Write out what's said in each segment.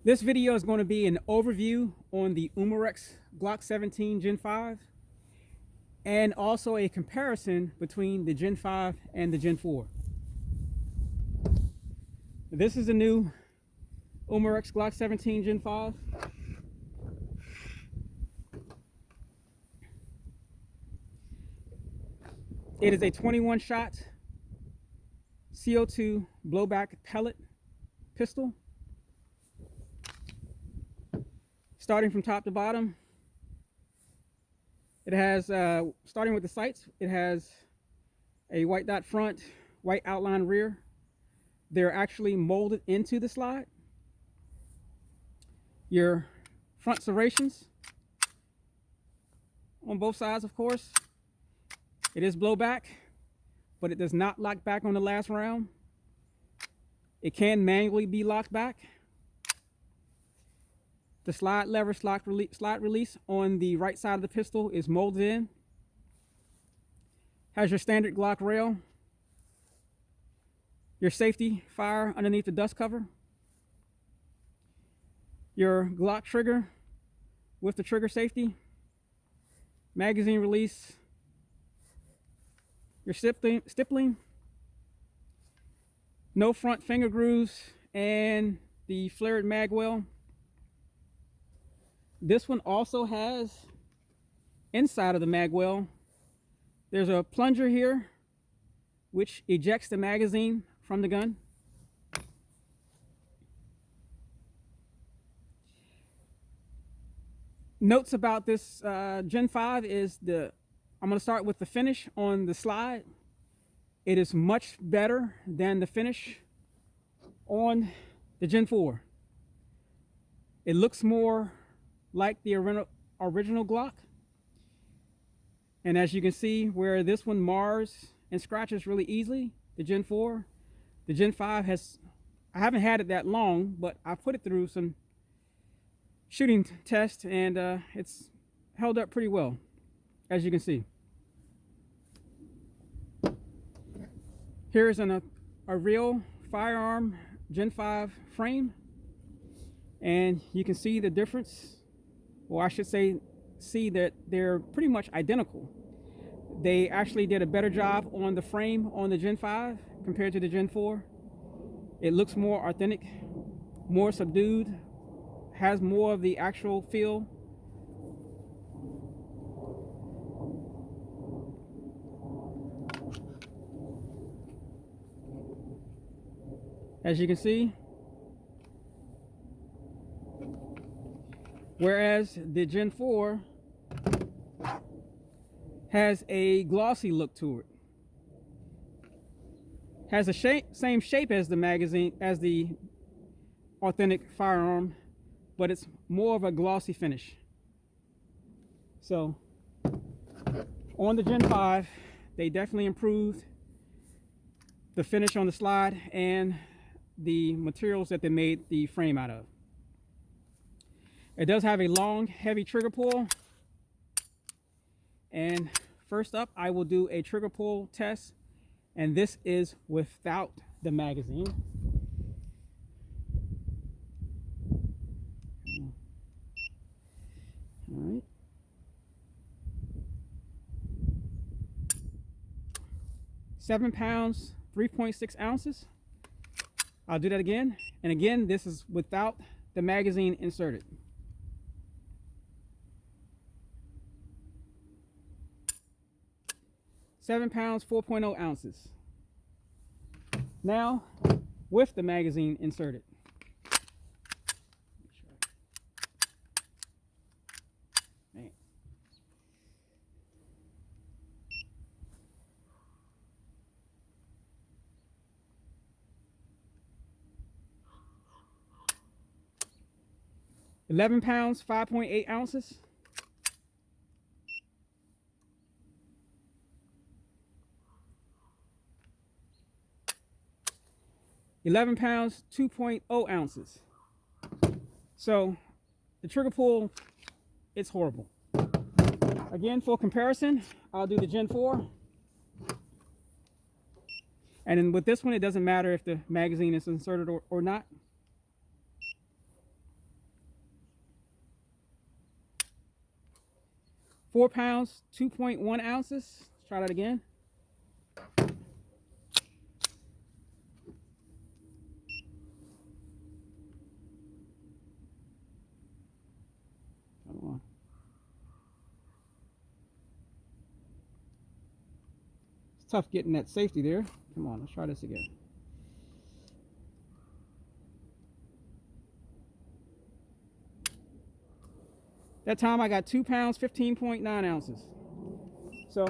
This video is going to be an overview on the Umarex Glock 17 Gen 5 and also a comparison between the Gen 5 and the Gen 4. This is the new Umarex Glock 17 Gen 5. It is a 21 shot CO2 blowback pellet pistol. Starting from top to bottom, it has, starting with the sights, it has a white dot front, white outline rear. They're actually molded into the slide. Your front serrations on both sides, of course. It is blowback, but it does not lock back on the last round. It can manually be locked back. The slide lever slide release on the right side of the pistol is molded in. Has your standard Glock rail. Your safety fire underneath the dust cover. Your Glock trigger with the trigger safety. Magazine release. Your stippling. No front finger grooves and the flared mag well. This one also has, inside of the mag well, there's a plunger here which ejects the magazine from the gun. Notes about this Gen 5 is I'm going to start with the finish on the slide. It is much better than the finish on the Gen 4. It looks more like the original Glock. And as you can see, where this one mars and scratches really easily, the Gen 4, the Gen 5 I haven't had it that long, but I put it through some shooting tests and it's held up pretty well, as you can see. Here's a real firearm Gen 5 frame, and you can see the difference. Well, I should say, see that they're pretty much identical. They actually did a better job on the frame on the Gen 5 compared to the Gen 4. It looks more authentic, more subdued, has more of the actual feel. As you can see, whereas the Gen 4 has a glossy look to it. Has the same shape as the magazine, as the authentic firearm, but it's more of a glossy finish. So on the Gen 5, they definitely improved the finish on the slide and the materials that they made the frame out of. It does have a long, heavy trigger pull. And first up, I will do a trigger pull test. And this is without the magazine. All right. £7, 3.6 ounces. I'll do that again. And again, this is without the magazine inserted. £7, 4.0 ounces. Now, with the magazine inserted. Man. £11, 5.8 ounces. £11, 2.0 ounces. So the trigger pull, it's horrible. Again, for comparison, I'll do the Gen 4. And then with this one, it doesn't matter if the magazine is inserted or not. 4 pounds, 2.1 ounces. Let's try that again. Come on. It's tough getting that safety there. Come on, let's try this again. That time I got 2 pounds, 15.9 ounces. So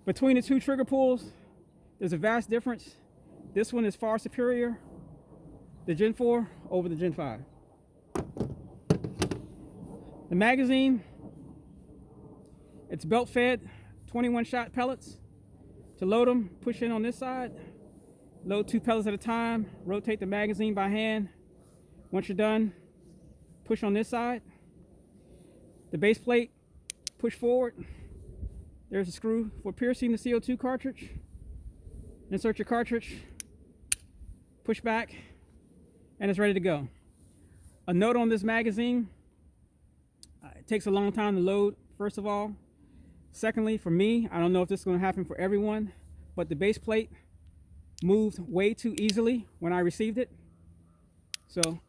between the two trigger pulls, there's a vast difference. This one is far superior, the Gen 4 over the Gen 5. The magazine, it's belt fed 21 shot pellets. To load them, push in on this side, load 2 pellets at a time, rotate the magazine by hand. Once you're done, push on this side. The base plate, push forward. There's a screw for piercing the CO2 cartridge. Insert your cartridge, push back, and it's ready to go. A note on this magazine, it takes a long time to load, first of all. Secondly, for me, I don't know if this is going to happen for everyone, but the base plate moved way too easily when I received it. So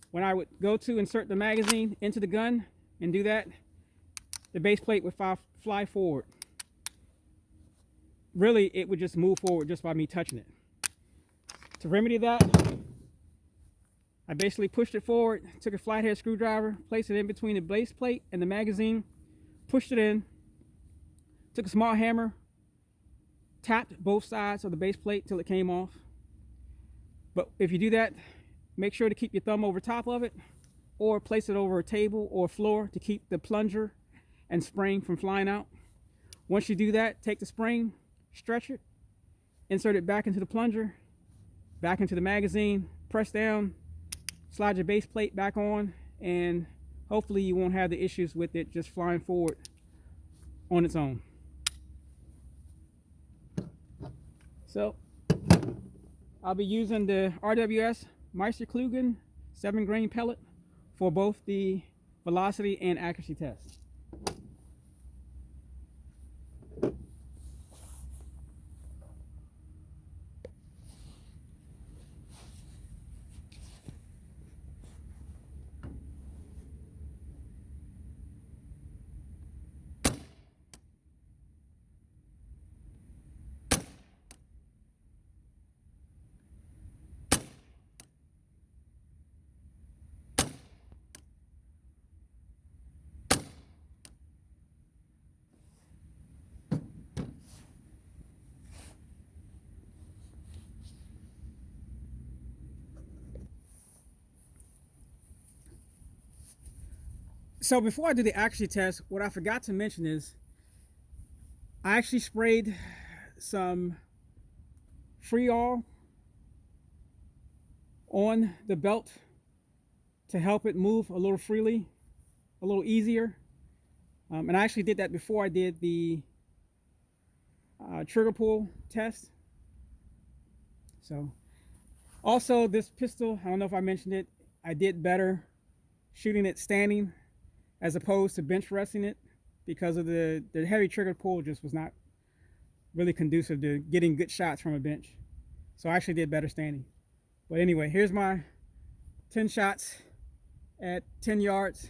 when I would go to insert the magazine into the gun and do that, the base plate would fly forward. Really, it would just move forward just by me touching it. To remedy that, I basically pushed it forward, took a flathead screwdriver, placed it in between the base plate and the magazine, pushed it in, took a small hammer, tapped both sides of the base plate till it came off. But if you do that, make sure to keep your thumb over top of it, or place it over a table or floor to keep the plunger and spring from flying out. Once you do that, take the spring, stretch it, insert it back into the plunger, back into the magazine, press down, slide your base plate back on, and hopefully you won't have the issues with it just flying forward on its own. So I'll be using the RWS Meister-Klugen 7-grain pellet for both the velocity and accuracy tests. So before I do the accuracy test, what I forgot to mention is I actually sprayed some Freol on the belt to help it move a little freely, a little easier. And I actually did that before I did the trigger pull test. So also this pistol, I don't know if I mentioned it, I did better shooting it standing as opposed to bench resting it, because of the heavy trigger pull just was not really conducive to getting good shots from a bench. So I actually did better standing. But anyway, here's my 10 shots at 10 yards.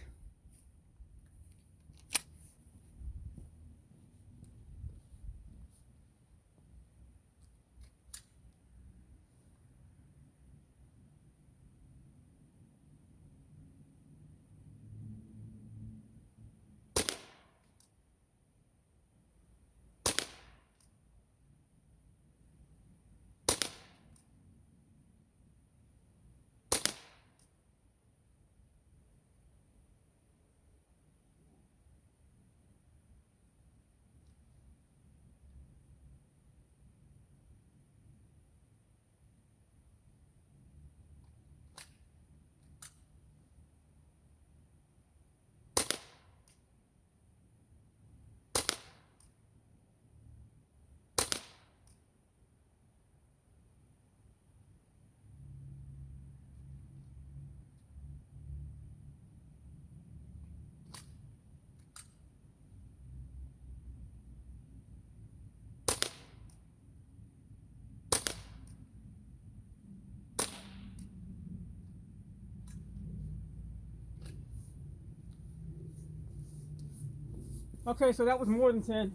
Okay, so that was more than 10.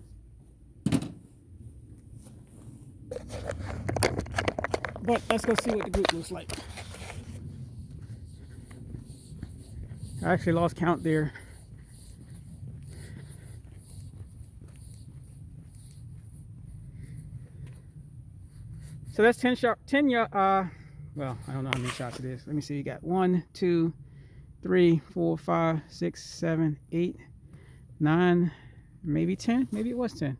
But let's go see what the group looks like. I actually lost count there. So that's 10 shot, 10 well, I don't know how many shots it is. Let me see. You got 1, 2, 3, 4, 5, 6, 7, 8, 9, maybe 10. Maybe it was 10.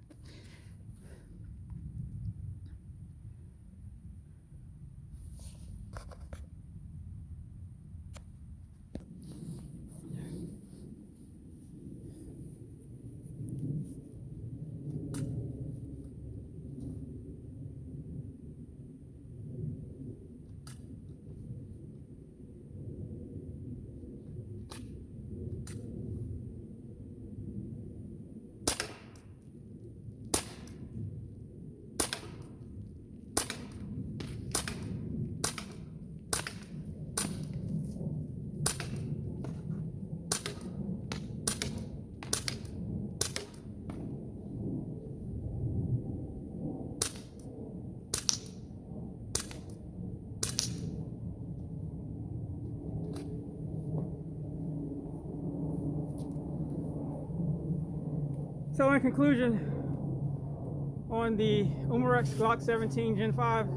So in conclusion, on the Umarex Glock 17 Gen 5,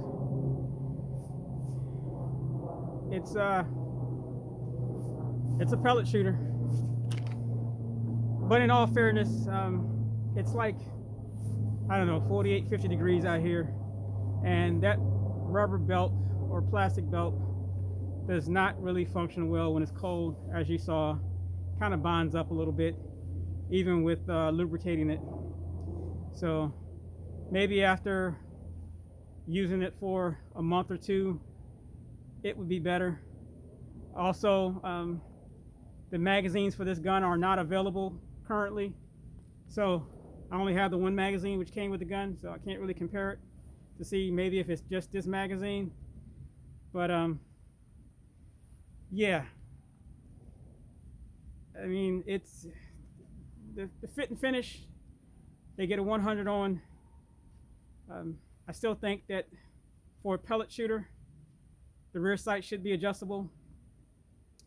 it's a pellet shooter. But in all fairness, it's like, I don't know, 48, 50 degrees out here, and that rubber belt or plastic belt does not really function well when it's cold. As you saw, kind of bonds up a little bit, even with lubricating it. So maybe after using it for a month or two, it would be better. Also, the magazines for this gun are not available currently, so I only have the one magazine which came with the gun, so I can't really compare it to see maybe if it's just this magazine. But yeah, I mean, it's the fit and finish, they get a 100 on. I still think that for a pellet shooter, the rear sight should be adjustable,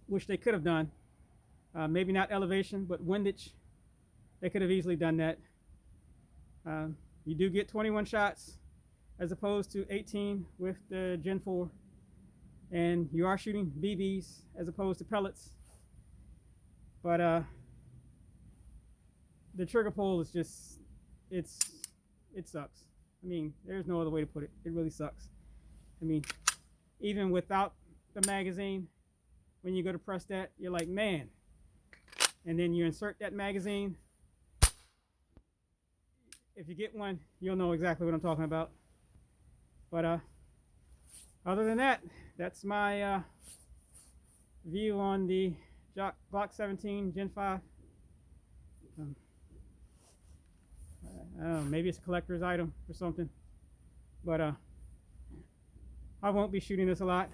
which they could have done. Maybe not elevation, but windage, they could have easily done that. You do get 21 shots as opposed to 18 with the Gen 4, and you are shooting BBs as opposed to pellets. But the trigger pull is just, it sucks. I mean, there's no other way to put it. It really sucks. I mean, even without the magazine, when you go to press that, you're like, man. And then you insert that magazine. If you get one, you'll know exactly what I'm talking about. But other than that, that's my view on the Glock 17 Gen 5. I don't know, maybe it's a collector's item or something. But I won't be shooting this a lot.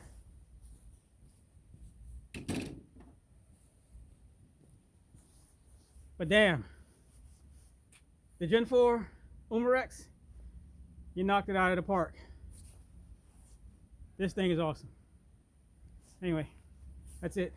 But damn, the Gen 4 Umarex, you knocked it out of the park. This thing is awesome. Anyway, that's it.